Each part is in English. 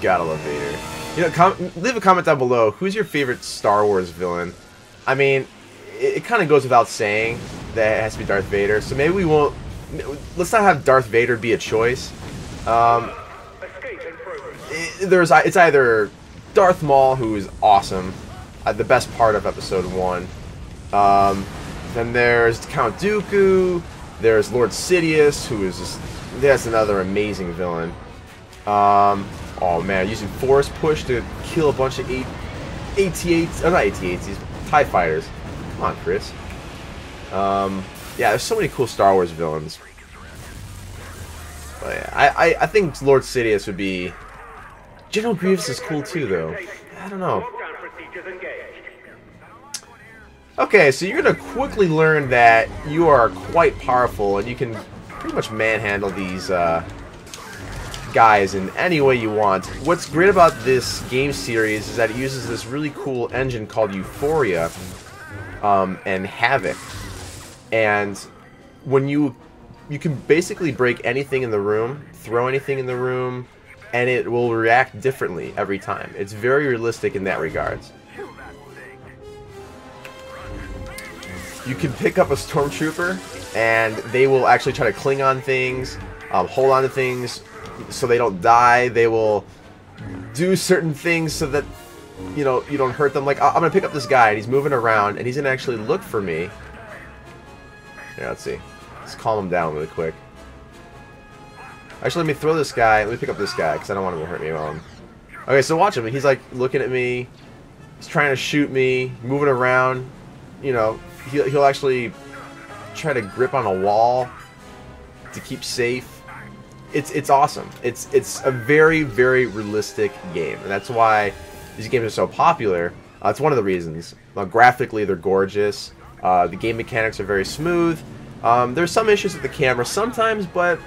Gotta love Vader. You know, leave a comment down below. Who's your favorite Star Wars villain? I mean, it kind of goes without saying that it has to be Darth Vader. So maybe we won't. Let's not have Darth Vader be a choice. It's either Darth Maul, who is awesome, the best part of Episode 1. Then there's Count Dooku. There's Lord Sidious, who is just, that's another amazing villain. Oh man, using Force Push to kill a bunch of AT-ATs, not AT-ATs, TIE Fighters. Come on, Chris. Yeah, there's so many cool Star Wars villains. But yeah, I think Lord Sidious would be... General Grievous is cool too, though. I don't know. Okay, so you're going to quickly learn that you are quite powerful, and you can pretty much manhandle these guys in any way you want. What's great about this game series is that it uses this really cool engine called Euphoria and Havoc. And when you can basically break anything in the room, throw anything in the room, and it will react differently every time. It's very realistic in that regards. You can pick up a stormtrooper, and they will actually try to cling on things, hold on to things so they don't die. They will do certain things so that, you know, you don't hurt them. Like, I'm going to pick up this guy, and he's moving around, and he's going to actually look for me. Yeah, let's see. Let's calm him down really quick. Actually, let me throw this guy. Let me pick up this guy, because I don't want him to hurt me while I'm... Okay, so watch him. He's, like, looking at me. He's trying to shoot me, moving around. You know, he'll actually try to grip on a wall to keep safe. It's awesome. It's a very, very realistic game, and that's why these games are so popular. It's one of the reasons. Graphically, they're gorgeous. The game mechanics are very smooth. There's some issues with the camera sometimes, but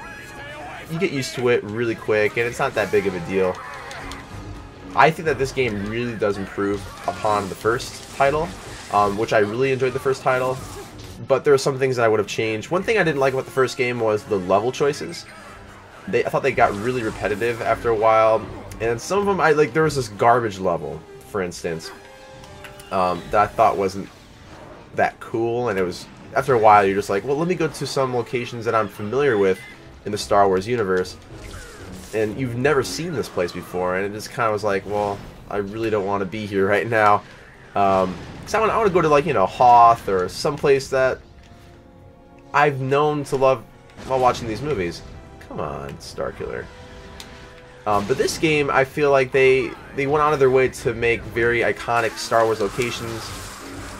you get used to it really quick, and it's not that big of a deal. I think that this game really does improve upon the first title, which I really enjoyed the first title, but there are some things that I would have changed. One thing I didn't like about the first game was the level choices. I thought they got really repetitive after a while, and some of them, there was this garbage level, for instance, that I thought wasn't that cool, and it was, after a while, you're just like, well, let me go to some locations that I'm familiar with in the Star Wars universe, and you've never seen this place before, and it just kind of was like, well, I really don't want to be here right now. Because I want to go to, like, you know, Hoth or someplace that I've known to love while watching these movies. Come on, Starkiller. But this game, I feel like they went out of their way to make very iconic Star Wars locations.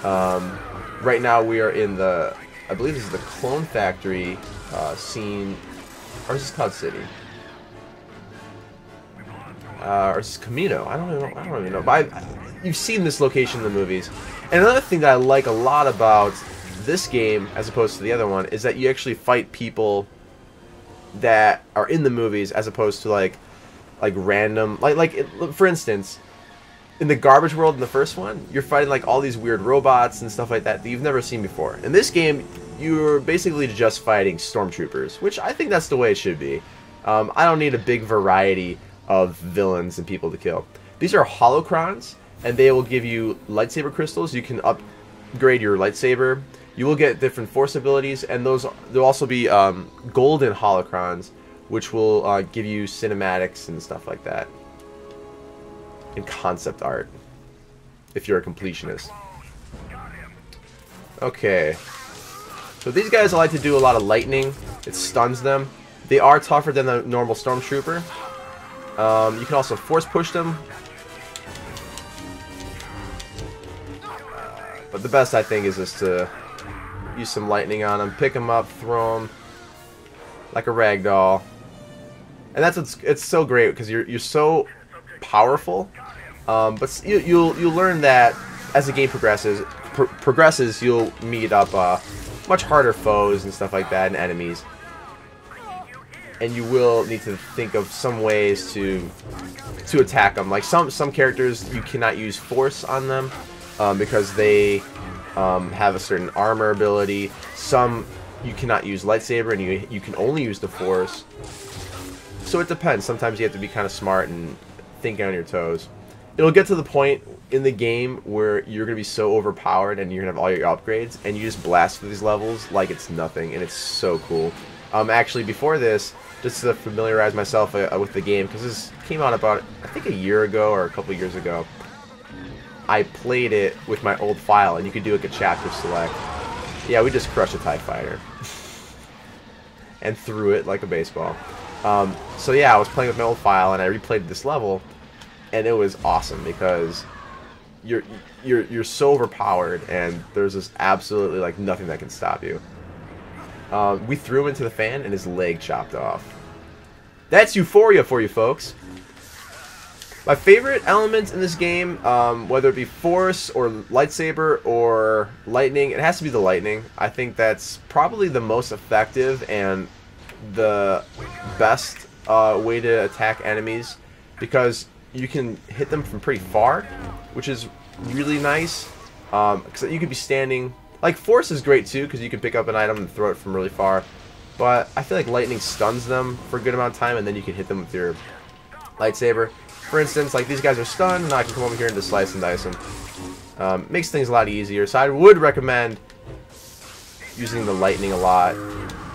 Right now we are in the, I believe this is the Clone Factory scene, or is this Cloud City? Or is this Camino? I don't even know. But you've seen this location in the movies. And another thing that I like a lot about this game, as opposed to the other one, is that you actually fight people that are in the movies, as opposed to like random, for instance, in the garbage world in the first one, you're fighting like all these weird robots and stuff like that that you've never seen before. In this game, you're basically just fighting stormtroopers, which I think that's the way it should be. I don't need a big variety of villains and people to kill. These are holocrons, and they will give you lightsaber crystals. You can upgrade your lightsaber. You will get different force abilities, and there'll also be golden holocrons, which will give you cinematics and stuff like that, and concept art, if you're a completionist. Okay, so these guys like to do a lot of lightning. It stuns them. They are tougher than the normal stormtrooper. You can also force push them. But the best, I think, is just to use some lightning on them, pick them up, throw them like a rag doll. And it's so great because you're so powerful. But you'll learn that as the game progresses, you'll meet up much harder foes and stuff like that, and enemies. And you will need to think of some ways to attack them. Like some characters, you cannot use force on them because they have a certain armor ability. Some you cannot use lightsaber, and you can only use the force. So it depends. Sometimes you have to be kind of smart and thinking on your toes. It'll get to the point in the game where you're going to be so overpowered and you're going to have all your upgrades, and you just blast through these levels like it's nothing, and it's so cool. Actually, before this, just to familiarize myself with the game, because this came out about, I think, a year ago or a couple years ago, I played it with my old file, and you could do like a chapter select. Yeah, we just crushed a TIE fighter. And threw it like a baseball. So yeah, I was playing with my old file, and I replayed this level, and it was awesome because you're so overpowered, and there's just absolutely like nothing that can stop you. We threw him into the fan, and his leg chopped off. That's Euphoria for you folks. My favorite element in this game, whether it be Force or lightsaber or lightning, it has to be the lightning. I think that's probably the most effective and the best way to attack enemies, because you can hit them from pretty far, which is really nice. Because you could be standing... Like, Force is great too, because you can pick up an item and throw it from really far. But I feel like lightning stuns them for a good amount of time, and then you can hit them with your lightsaber. For instance, like, these guys are stunned, and I can come over here and just slice and dice them. Makes things a lot easier, so I would recommend using the lightning a lot.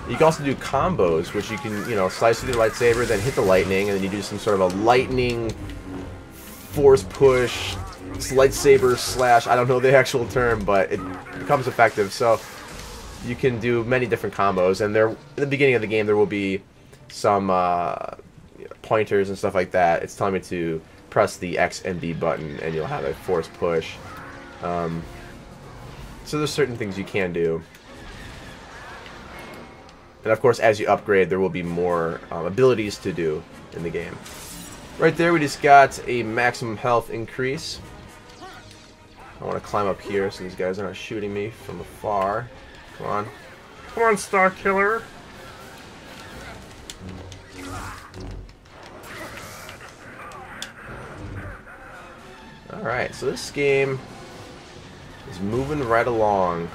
You can also do combos, which you can, you know, slice with your lightsaber, then hit the lightning, and then you do some sort of a lightning force push, lightsaber slash, I don't know the actual term, but it becomes effective. So you can do many different combos, and there, in the beginning of the game, there will be some pointers and stuff like that. It's telling me to press the X and B button, and you'll have a force push. So there's certain things you can do. And of course, as you upgrade, there will be more abilities to do in the game. Right there, we just got a maximum health increase. I want to climb up here so these guys aren't shooting me from afar. Come on. Come on, Star Killer! Alright, so this game is moving right along.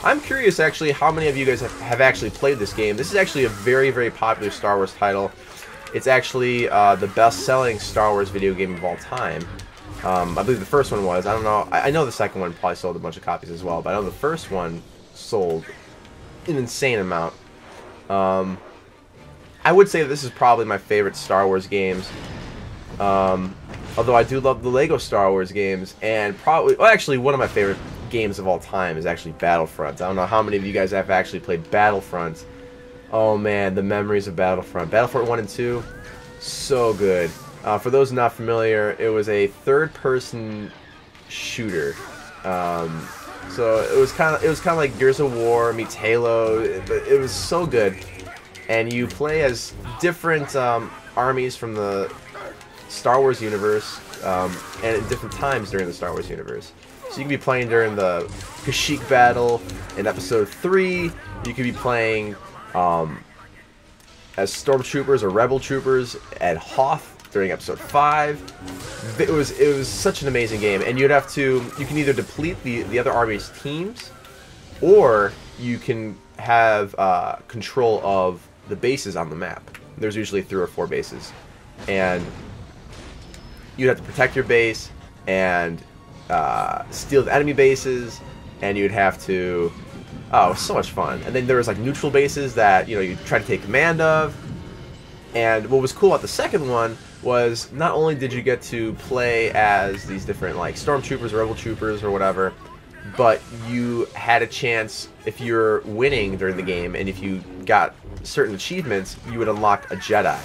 I'm curious, actually, how many of you guys have actually played this game. This is actually a very, very popular Star Wars title. It's actually the best-selling Star Wars video game of all time. I believe the first one was. I don't know. I know the second one probably sold a bunch of copies as well, but I know the first one sold an insane amount. I would say this is probably my favorite Star Wars games. Although I do love the Lego Star Wars games, and probably, well, actually, one of my favorite games of all time is actually Battlefront. I don't know how many of you guys have actually played Battlefront. Oh man, the memories of Battlefront. Battlefront 1 and 2, so good. For those not familiar, it was a third-person shooter. So it was kind of like Gears of War meets Halo. It was so good, and you play as different armies from the Star Wars universe, and at different times during the Star Wars universe. So you can be playing during the Kashyyyk battle in Episode 3. You could be playing as Stormtroopers or Rebel Troopers at Hoth during Episode 5. It was such an amazing game, and you can either deplete the other army's teams, or you can have control of the bases on the map. There's usually 3 or 4 bases, and you'd have to protect your base and steal the enemy bases, and you'd have to... Oh, it was so much fun. And then there was like neutral bases that, you know, you try to take command of. And what was cool about the second one was not only did you get to play as these different like Stormtroopers or Rebel Troopers or whatever, but you had a chance, if you're winning during the game and if you got certain achievements, you would unlock a Jedi,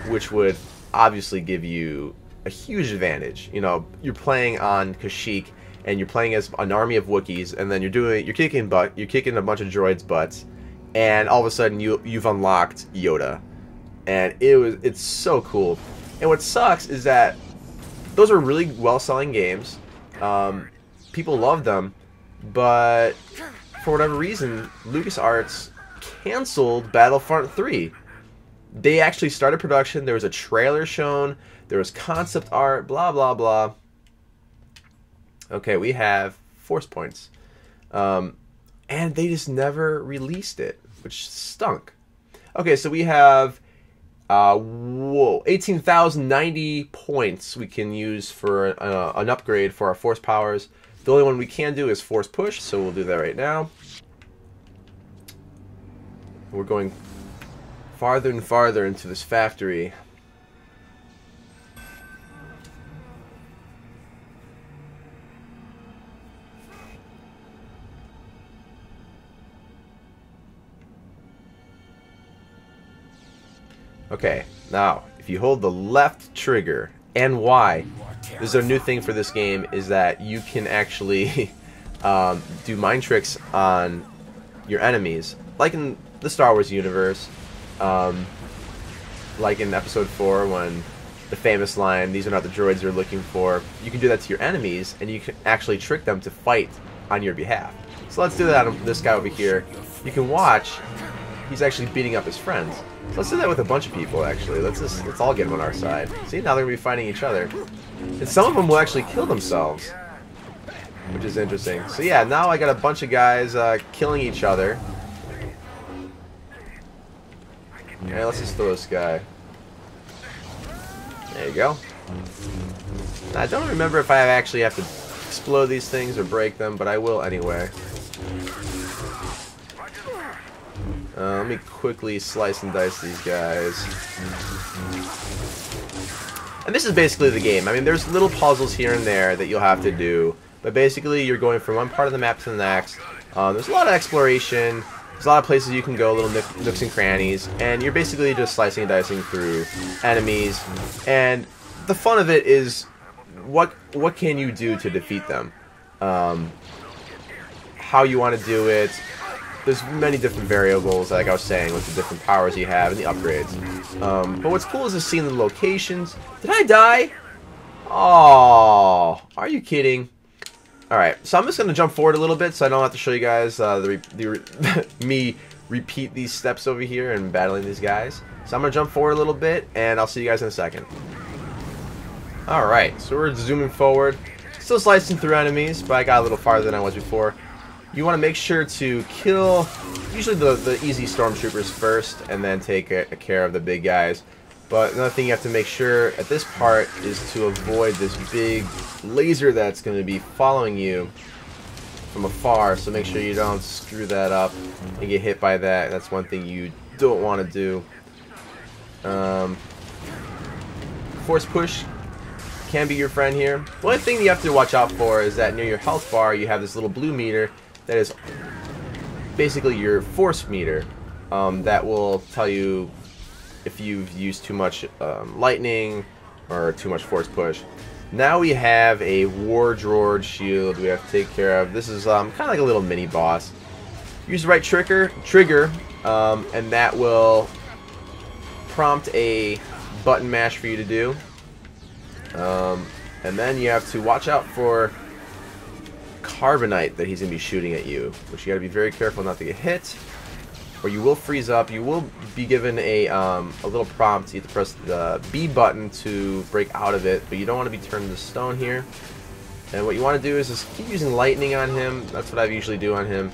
which would obviously give you a huge advantage. You know, you're playing on Kashyyyk, and you're playing as an army of Wookiees, and then you're kicking a bunch of droids' butts, and all of a sudden you've unlocked Yoda, and it's so cool. And what sucks is that those are really well-selling games. People love them, but for whatever reason, LucasArts canceled Battlefront 3. They actually started production. There was a trailer shown. There was concept art. Blah blah blah. Okay, we have force points. and they just never released it, which stunk. Okay, so we have 18,090 points we can use for an upgrade for our force powers. The only one we can do is force push, so we'll do that right now. We're going farther and farther into this factory. Okay, now, if you hold the left trigger and Y, this is a new thing for this game, is that you can actually do mind tricks on your enemies. Like in the Star Wars universe, like in Episode 4 when the famous line, "These are not the droids you're looking for," you can do that to your enemies, and you can actually trick them to fight on your behalf. So let's do that on this guy over here. You can watch, he's actually beating up his friends. So let's do that with a bunch of people, actually. Let's all get them on our side. See, now they're going to be fighting each other. And some of them will actually kill themselves, which is interesting. So yeah, now I got a bunch of guys killing each other. Alright, let's just throw this guy. There you go. Now, I don't remember if I actually have to explode these things or break them, but I will anyway. Let me quickly slice and dice these guys. And this is basically the game. I mean, there's little puzzles here and there that you'll have to do, but basically you're going from one part of the map to the next. There's a lot of exploration. There's a lot of places you can go, little nooks and crannies, and you're basically just slicing and dicing through enemies. And the fun of it is, what can you do to defeat them? How you want to do it. There's many different variables, like I was saying, with the different powers you have and the upgrades. But what's cool is to see the locations. Did I die? Oh, are you kidding? Alright, so I'm just going to jump forward a little bit so I don't have to show you guys me repeat these steps over here and battling these guys. So I'm going to jump forward a little bit, and I'll see you guys in a second. Alright, so we're zooming forward. Still slicing through enemies, but I got a little farther than I was before. You want to make sure to kill usually the easy stormtroopers first, and then take care of the big guys. But another thing you have to make sure at this part is to avoid this big laser that's going to be following you from afar. So make sure you don't screw that up and get hit by that. That's one thing you don't want to do. Force push can be your friend here. The only thing you have to watch out for is that near your health bar you have this little blue meter that is basically your force meter. That will tell you if you've used too much lightning or too much force push. Now we have a war droid shield we have to take care of. This is kind of like a little mini boss. Use the right trigger, and that will prompt a button mash for you to do. And then you have to watch out for carbonite that he's going to be shooting at you, which you got to be very careful not to get hit, or you will freeze up. You will be given a little prompt. You have to press the B button to break out of it, but you don't want to be turned to stone here. And what you want to do is just keep using lightning on him. That's what I usually do on him.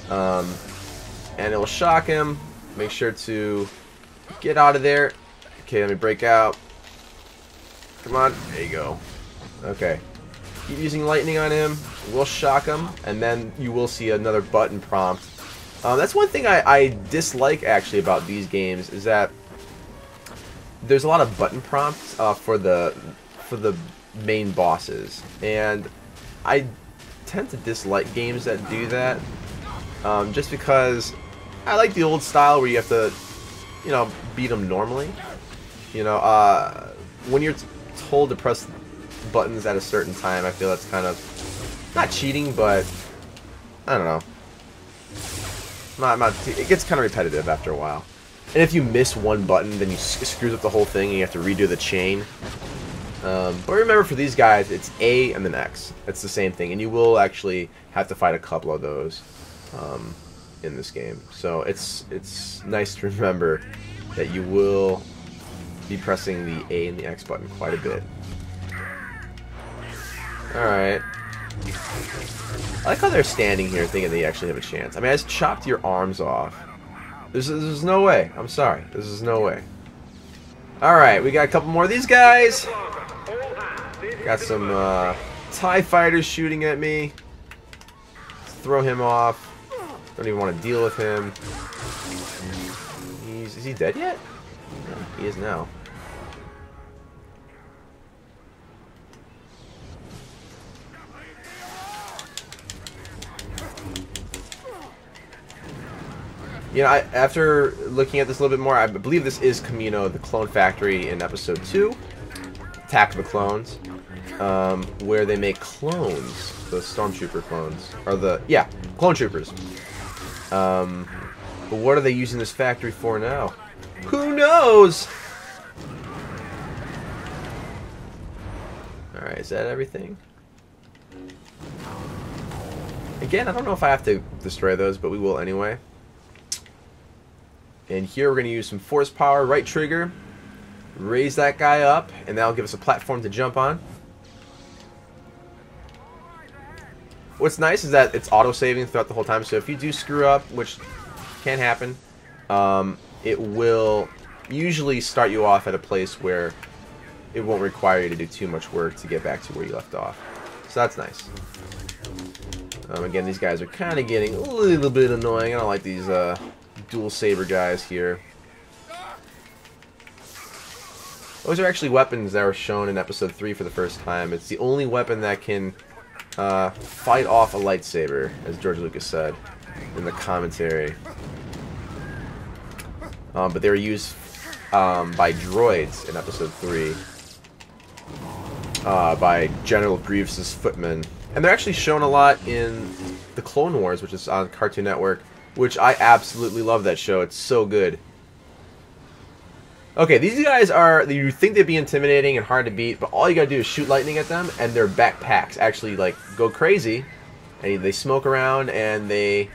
And it will shock him. Make sure to get out of there. Okay, let me break out. Come on, there you go. Okay. Keep using lightning on him. We'll shock him, and then you will see another button prompt. That's one thing I dislike actually about these games, is that there's a lot of button prompts for the main bosses, and I tend to dislike games that do that, just because I like the old style where you have to, you know, beat them normally. You know, when you're told to press buttons at a certain time, I feel that's kind of not cheating, but I don't know. It gets kind of repetitive after a while. And if you miss one button, then it screws up the whole thing, and you have to redo the chain. But remember, for these guys, it's A and then X. It's the same thing, and you will actually have to fight a couple of those in this game. So it's nice to remember that you will be pressing the A and the X button quite a bit. Alright. I like how they're standing here thinking they actually have a chance. I mean, I just chopped your arms off. There's no way. I'm sorry. This is no way. Alright, we got a couple more of these guys. Got some TIE fighters shooting at me. Let's throw him off. Don't even want to deal with him. Is he dead yet? Yeah, he is now. You know, after looking at this a little bit more, I believe this is Camino, the clone factory in episode 2, Attack of the Clones, where they make clones, the stormtrooper clones, or the, yeah, clone troopers. But what are they using this factory for now? Who knows? Alright, is that everything? Again, I don't know if I have to destroy those, but we will anyway. And here we're going to use some force power, right trigger, raise that guy up, and that'll give us a platform to jump on. What's nice is that it's auto-saving throughout the whole time, so if you do screw up, which can happen, it will usually start you off at a place where it won't require you to do too much work to get back to where you left off. So that's nice. Again, these guys are kind of getting a little bit annoying. I don't like these dual saber guys here. Those are actually weapons that were shown in episode 3 for the first time. It's the only weapon that can fight off a lightsaber, as George Lucas said in the commentary. But they were used by droids in episode 3 by General Grievous' footmen. And they're actually shown a lot in the Clone Wars, which is on Cartoon Network, which I absolutely love that show. It's so good. Okay, these guys are, you think they'd be intimidating and hard to beat, but all you gotta do is shoot lightning at them, and their backpacks actually, like, go crazy. And they smoke around, and they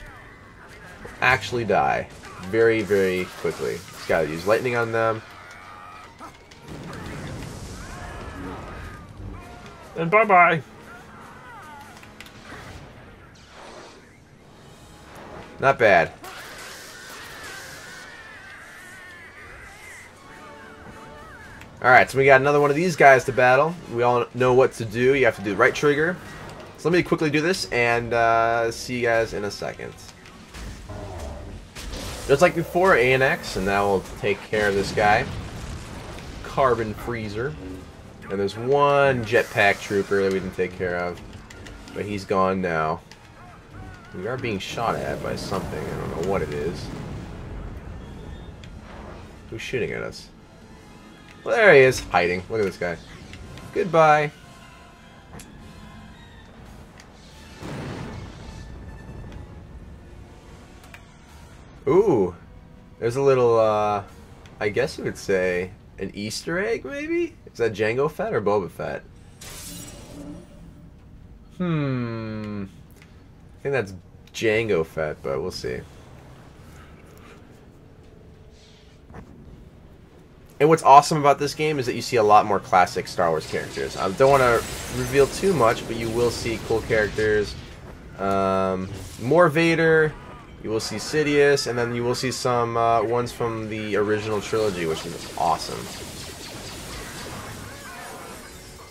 actually die very, very quickly. Just gotta use lightning on them. And bye-bye. Not bad. Alright, so we got another one of these guys to battle. We all know what to do. You have to do right trigger. So let me quickly do this and see you guys in a second. Just like before, A and X, and now we'll take care of this guy. Carbon Freezer. And there's one jetpack trooper that we didn't take care of. But he's gone now. We are being shot at by something. I don't know what it is. Who's shooting at us? Well, there he is, hiding. Look at this guy. Goodbye. Ooh. There's a little, I guess you would say, an Easter egg, maybe? Is that Jango Fett or Boba Fett? I think that's Jango Fett, but we'll see. And what's awesome about this game is that you see a lot more classic Star Wars characters. I don't want to reveal too much, but you will see cool characters. More Vader, you will see Sidious, and then you will see some ones from the original trilogy, which is awesome.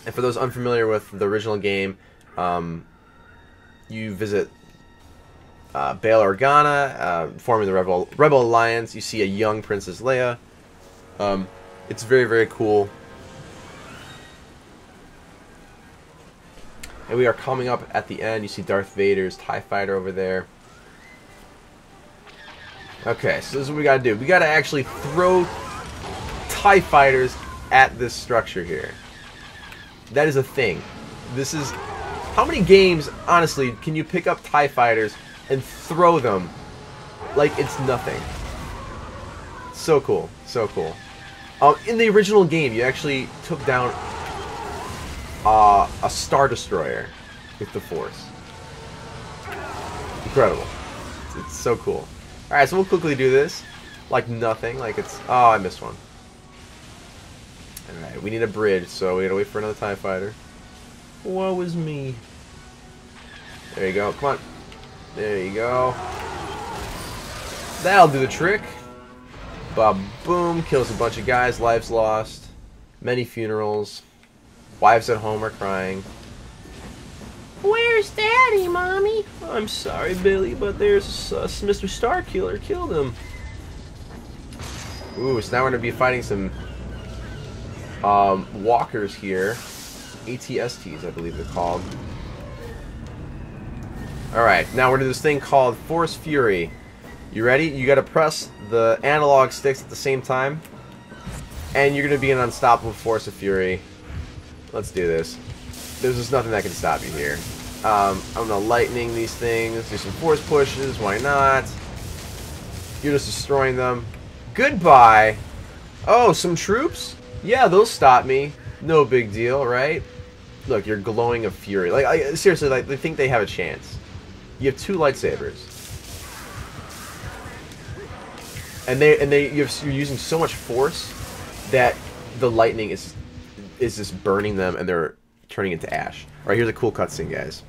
And for those unfamiliar with the original game, you visit Bail Organa, forming the Rebel Alliance. You see a young Princess Leia. It's very, very cool. And we are coming up at the end. You see Darth Vader's TIE Fighter over there. Okay, so this is what we gotta do. We gotta actually throw TIE Fighters at this structure here. That is a thing. This is... How many games, honestly, can you pick up TIE Fighters and throw them like it's nothing? So cool. So cool. In the original game, you actually took down a Star Destroyer with the Force. Incredible. It's so cool. Alright, so we'll quickly do this. Like nothing. Like it's... Oh, I missed one. Alright, we need a bridge, so we gotta wait for another TIE Fighter. Woe is me. There you go. Come on. There you go. That'll do the trick. Boom. Kills a bunch of guys. Lives lost. Many funerals. Wives at home are crying. Where's Daddy, Mommy? I'm sorry, Billy, but there's Mr. Starkiller killed him. Ooh, so now we're going to be fighting some walkers here. ATSTs, I believe they're called. Alright, now we're going to do this thing called Force Fury. You ready? You got to press the analog sticks at the same time. And you're going to be an unstoppable Force of Fury. Let's do this. There's just nothing that can stop you here. I'm going to lightning these things. Do some force pushes. Why not? You're just destroying them. Goodbye. Oh, some troops? Yeah, they'll stop me. No big deal, right? Look, you're glowing of fury. Like, seriously, like, they think they have a chance. You have 2 lightsabers. And you're using so much force that the lightning is just burning them and they're turning into ash. Alright, here's a cool cutscene, guys.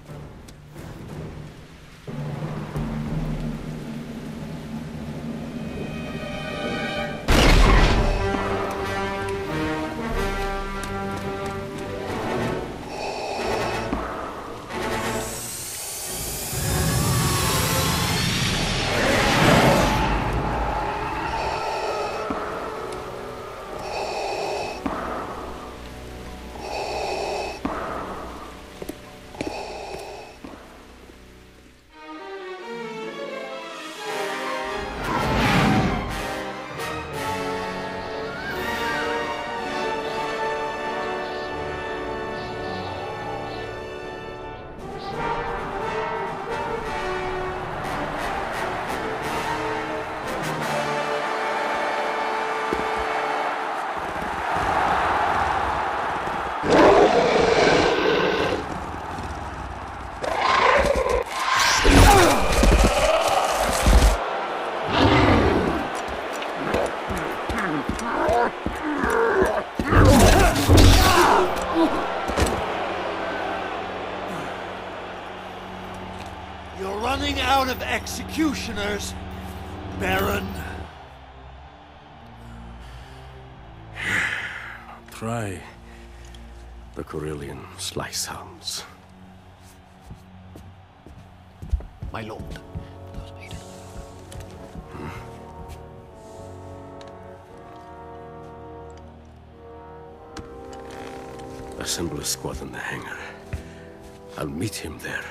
You're running out of executioners, Baron. Try the Corellian slice hounds. My lord. Assemble a squad in the hangar. I'll meet him there.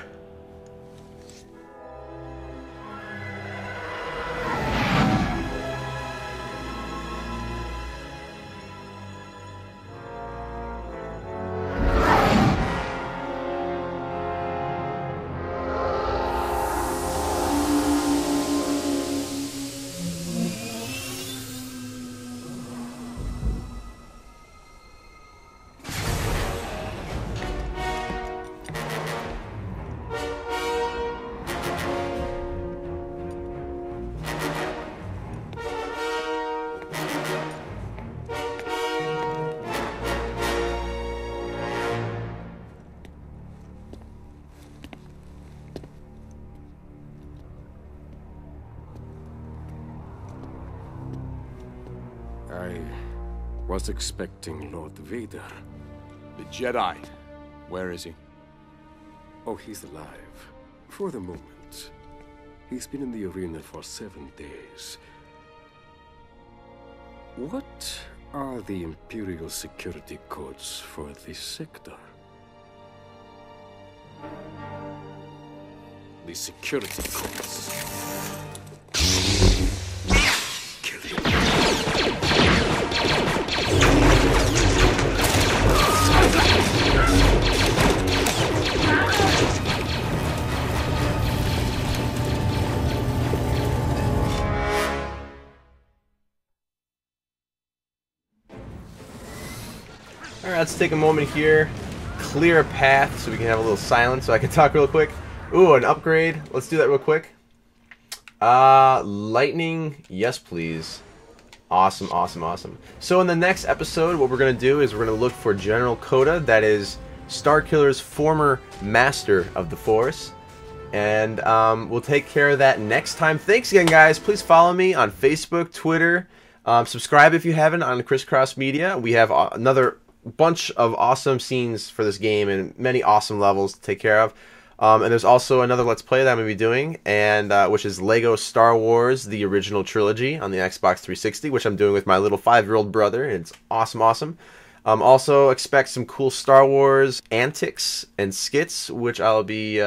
I was expecting Lord Vader. The Jedi. Where is he? Oh, he's alive. For the moment. He's been in the arena for 7 days. What are the Imperial security codes for this sector? The security codes. Kill him. Alright, let's take a moment here, clear a path so we can have a little silence so I can talk real quick. Ooh, an upgrade. Let's do that real quick. Lightning, yes please. Awesome, awesome, awesome. So in the next episode, what we're going to do is we're going to look for General Coda, that is Starkiller's former master of the Force. And we'll take care of that next time. Thanks again, guys. Please follow me on Facebook, Twitter. Subscribe if you haven't on ChrisCrossMedia. We have another bunch of awesome scenes for this game and many awesome levels to take care of. And there's also another Let's Play that I'm going to be doing, and which is Lego Star Wars, the original trilogy on the Xbox 360, which I'm doing with my little 5-year-old brother, and it's awesome, awesome. Also expect some cool Star Wars antics and skits, which I'll be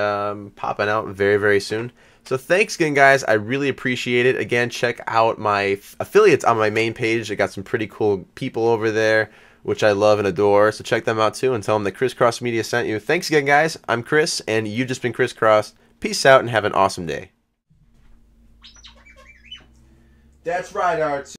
popping out very, very soon. So thanks again, guys. I really appreciate it. Again, check out my affiliates on my main page. I got some pretty cool people over there, which I love and adore. So check them out too and tell them that ChrisCrossMedia sent you. Thanks again, guys. I'm Chris, and you've just been ChrisCross. Peace out and have an awesome day. That's right, Arts.